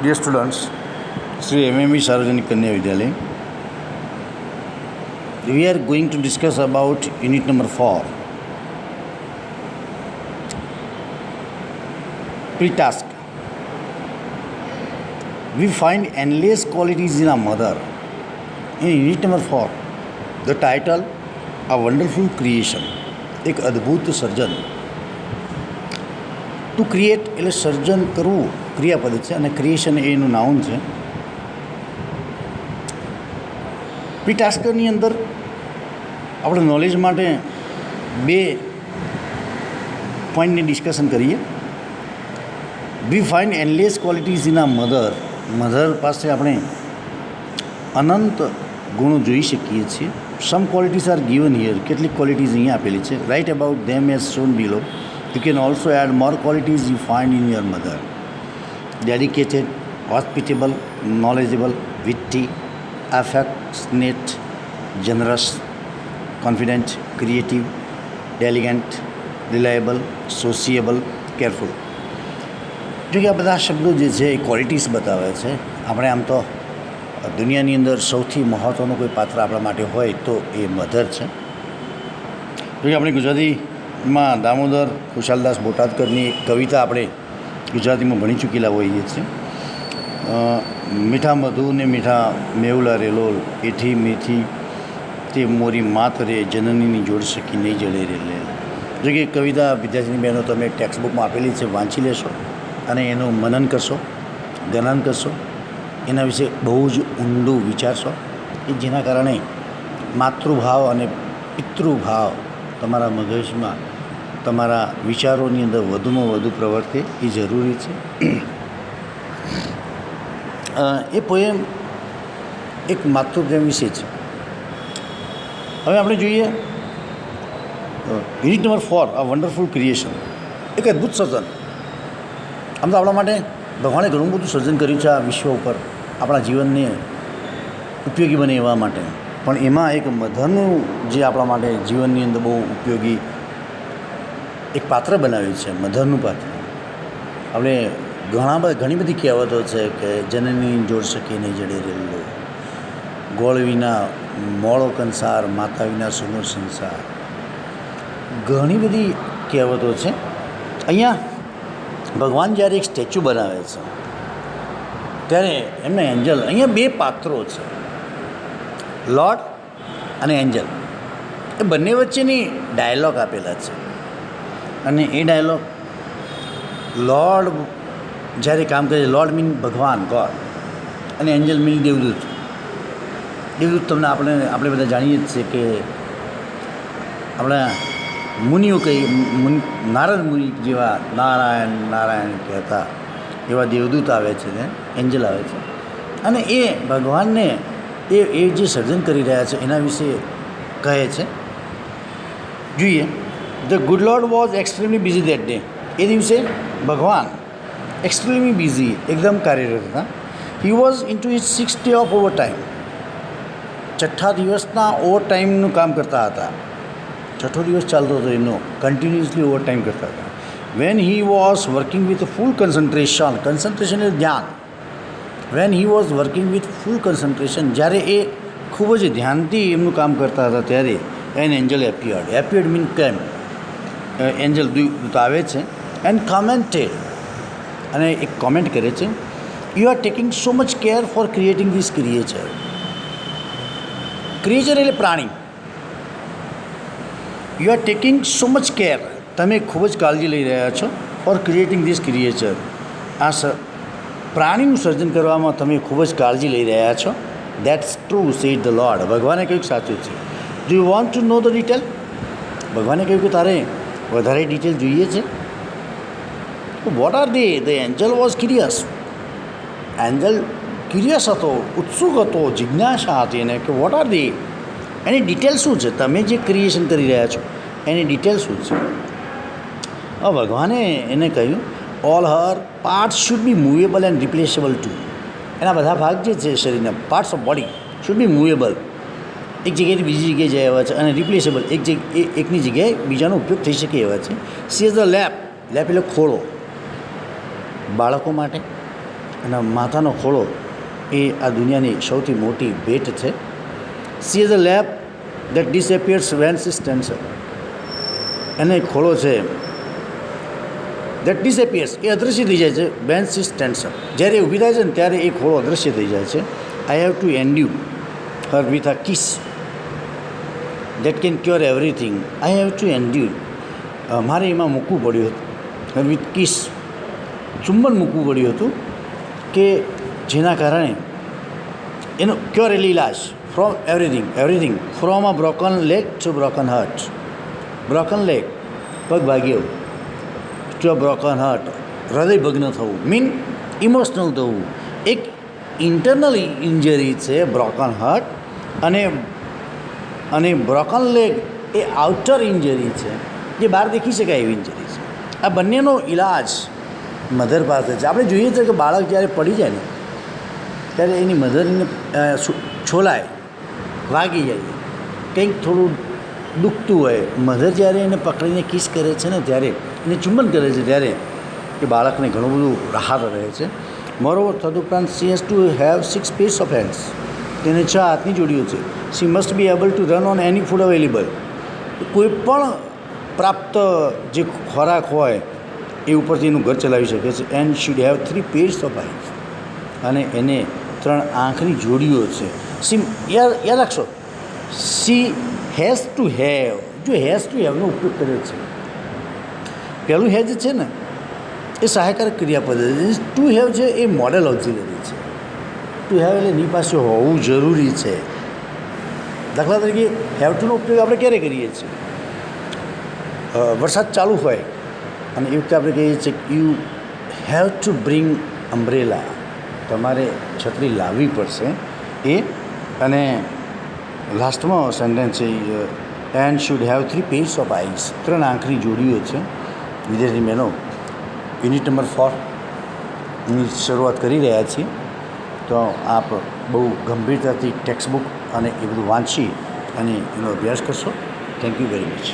Dear students, Sri MME Sarvajanik Kanya Vidyalaya, we are going to discuss about unit number 4, pre-task. We find endless qualities in our mother. In unit number 4, the title, A Wonderful Creation, એક અદ્ભુત સર્જન. To create એટલે સર્જન કરવું ક્રિયાપદ છે અને creation એનું noun છે. Pre ટાસ્કની અંદર આપણે નોલેજ માટે બે પોઈન્ટની ડિસ્કશન કરીએ. વી ફાઇન્ડ એન્ડલેસ ક્વોલિટીઝ ઇન આ મધર પાસે આપણે અનંત ગુણો જોઈ શકીએ છીએ. સમ ક્વોલિટીઝ આર ગિવન હિયર, કેટલીક ક્વોલિટીઝ અહીંયા આપેલી છે. Write about them as shown below. You can also add more qualities you find in your mother. Dedicated, hospitable, knowledgeable, witty, affectionate, generous, confident, creative, diligent, reliable, sociable, careful. જો કે આ બધા શબ્દો જે છે એ ક્વોલિટીઝ બતાવે છે. આપણે આમ તો દુનિયાની અંદર સૌથી મહત્ત્વનું કોઈ પાત્ર આપણા માટે હોય તો એ મધર છે. જો કે આપણે ગુજરાતીમાં દામોદર ખુશાલદાસ બોટાદકરની કવિતા આપણે ગુજરાતીમાં ભણી ચૂકેલા હોઈએ છીએ. મીઠા મધુ ને મીઠા મેવલા રે લોલ, એઠી મીઠી તે મોરી માત રે, જનનીની જોડ શકી નહીં જડે રે લે. જો કે કવિતા વિદ્યાર્થીની બહેનો તમે ટેક્સ્ટ બુકમાં આપેલી છે, વાંચી લેશો અને એનું મનન કરશો, ગણન કરશો, એના વિશે બહુ જ ઊંડું વિચારશો કે જેના કારણે માતૃભાવ અને પિતૃભાવ તમારા મગજમાં, તમારા વિચારોની અંદર વધુમાં વધુ પ્રવર્તે એ જરૂરી છે. એ પોએમ એક માતૃપ્રેમ વિશે છે. હવે આપણે જોઈએ યુનિટ નંબર 4, આ વન્ડરફુલ ક્રિએશન, એક અદ્ભુત સર્જન. આમ તો આપણા માટે ભગવાને ઘણું બધું સર્જન કર્યું છે આ વિશ્વ ઉપર, આપણા જીવનને ઉપયોગી બને એવા માટે. પણ એમાં એક મધરનું જે આપણા માટે જીવનની અંદર બહુ ઉપયોગી એક પાત્ર બનાવ્યું છે, મધરનું પાત્ર. આપણે ઘણી બધી કહેવતો છે કે જનની જોડ શકી નહીં જડે રેલો, ગોળ વિના મોળો કંસાર, માતા વિના સુનો સંસાર. ઘણી બધી કહેવતો છે. અહીંયા ભગવાન જ્યારે એક સ્ટેચ્યુ બનાવે છે ત્યારે એમના એન્જલ, અહીંયા બે પાત્રો છે, લોર્ડ અને એન્જલ. એ બંને વચ્ચેની ડાયલોગ આપેલા છે. અને એ ડાયલોગ લોર્ડ જ્યારે કામ કરે, લોર્ડ મીન ભગવાન, ગોડ, અને એન્જલ મીન દેવદૂત. દેવદૂત તમને આપણે બધા જાણીએ જ છીએ કે આપણા મુનિઓ નારદ મુનિ જેવા નારાયણ નારાયણ કહેતા એવા દેવદૂત આવે છે ને એન્જલ આવે છે. અને એ ભગવાનને એ જે સર્જન કરી રહ્યા છે એના વિશે કહે છે. જોઈએ, the good lord was extremely busy that day. એ દિવસે ભગવાન એક્સ્ટ્રીમલી બિઝી, એકદમ કાર્યરત હતા. He was into his 6th day of over time. 6થા દિવસના ઓવર ટાઈમનું કામ કરતા હતા. 6થો દિવસ ચાલતો હતો એમનો, કન્ટિન્યુઅસલી ઓવર ટાઈમ કરતા હતા. When he was working with full concentration એટલે ધ્યાન. When he was working with full concentration, જ્યારે એ ખૂબ જ ધ્યાનથી એમનું કામ કરતા હતા ત્યારે એન એન્જલ એપિયર્ડ મીન કેમ, એન્જલ દૂત આવે છે. એન્ડ કોમેન્ટેડ, અને એક કોમેન્ટ કરે છે, you are taking so much care for creating this creature. Creature એટલે પ્રાણી. You are taking so much care, તમે ખૂબ જ કાળજી લઈ રહ્યા છો, ફોર ક્રિએટિંગ ધીસ ક્રિએચર, આ પ્રાણીનું સર્જન કરવામાં તમે ખૂબ જ કાળજી લઈ રહ્યા છો. That's true said the lord. ભગવાને કહ્યું સાચું છે. Do you want to know the detail? ભગવાને કહ્યું કે તારે વધારે ડિટેલ જોઈએ છે. What are they? The angel was curious. Angel curious હતો, ઉત્સુક હતો, જિજ્ઞાસા હતી એને કે વોટ આર દે, એની ડિટેલ શું છે? તમે જે ક્રિએશન કરી રહ્યા છો એની ડિટેલ શું છે? હવે ભગવાને એને કહ્યું, all her parts should be movable and replaceable too. એના બધા ભાગ જે છે શરીરના parts of body should be movable, એક જગ્યાએથી બીજી જગ્યાએ જાય એવા છે, અને રિપ્લેસેબલ, એકની જગ્યાએ બીજાનો ઉપયોગ થઈ શકે એવા છે. સી ઇઝ ધ લેપ એટલે ખોળો બાળકો માટે, એના માથાનો ખોળો એ આ દુનિયાની સૌથી મોટી ભેટ છે. She is a lap that disappears when she stands up. એને એક ખોળો છે દેટ ડિસએપિયર્સ, એ અદૃશ્ય થઈ જાય છે વેન સી સ્ટેન્ડ્સ અપ. જ્યારે ઊભી થાય છે ને ત્યારે એ ખોળો અદૃશ્ય થઈ જાય છે. I have to Andrew her with a kiss that can cure everything. I have to Andrew, મારે એમાં મૂકવું પડ્યું હતું, વિથ કિસ, ચુંબન મૂકવું પડ્યું હતું કે જેના કારણે એનો ક્યોર એટલે ઇલાજ, from everything from a broken leg to broken heart. Broken leg, પગ ભાગ્યો, ટુ અ બ્રોકન હાર્ટ, હૃદય ભગ્ન થવું, મીન ઇમોશનલ થવું. એક ઇન્ટરનલ ઇન્જરી છે બ્રોકન હાર્ટ, અને બ્રોકન લેગ એ આઉટર ઇન્જરી છે, જે બહાર દેખી શકાય એવી ઇન્જરી છે. આ બંનેનો ઇલાજ મધર પાસે છે. આપણે જોઈએ છીએ કે બાળક જ્યારે પડી જાય ને ત્યારે એની મધરને છોલાય, વાગી જાય, કંઈક થોડું દુખતું હોય, મધર જ્યારે એને પકડીને કિસ કરે છે ને ત્યારે, એને ચુંબન કરે છે ત્યારે એ બાળકને ઘણું બધું રાહત રહે છે. મોરોવર, તદુપરાંત she has to have 6 pairs of hands. તેને 6 હાથની જોડીઓ છે. C must be able to run on any food available. કોઈ પણ પ્રાપ્ત જે ખોરાક હોય એ ઉપરથી એનું ઘર ચલાવી શકે છે. And should have 3 pairs of eyes. અને એને 3 આંખની જોડીઓ છે. સી યાદ રાખશો, સી હેઝ ટુ હેવ, જો હેઝ ટુ હેવનો ઉપયોગ કર્યો છે. પહેલું હેઝ છે ને એ સહાયકારક ક્રિયાપદ છે. ટુ હેવ છે એ મોડેલ ઓક્ઝિલરી છે. ટુ હેવ એટલે એની પાસે હોવું જરૂરી છે. દાખલા તરીકે હેવ ટુનો ઉપયોગ આપણે ક્યારે કરીએ છીએ? વરસાદ ચાલુ હોય અને એ વખતે આપણે કહીએ છીએ you have to bring umbrella. તમારે છત્રી લાવવી પડશે. એ અને લાસ્ટમાં સેન્ટેન્સ છે and should have 3 pairs of eyes. 3 આંખની જોડીઓ છે. વિદ્યાર્થી બહેનો, યુનિટ નંબર 4ની શરૂઆત કરી રહ્યા છીએ. તો આપ બહુ ગંભીરતાથી ટેક્સ્ટ બુક અને એ બધું વાંચી અને એનો અભ્યાસ કરશો. Thank you very much.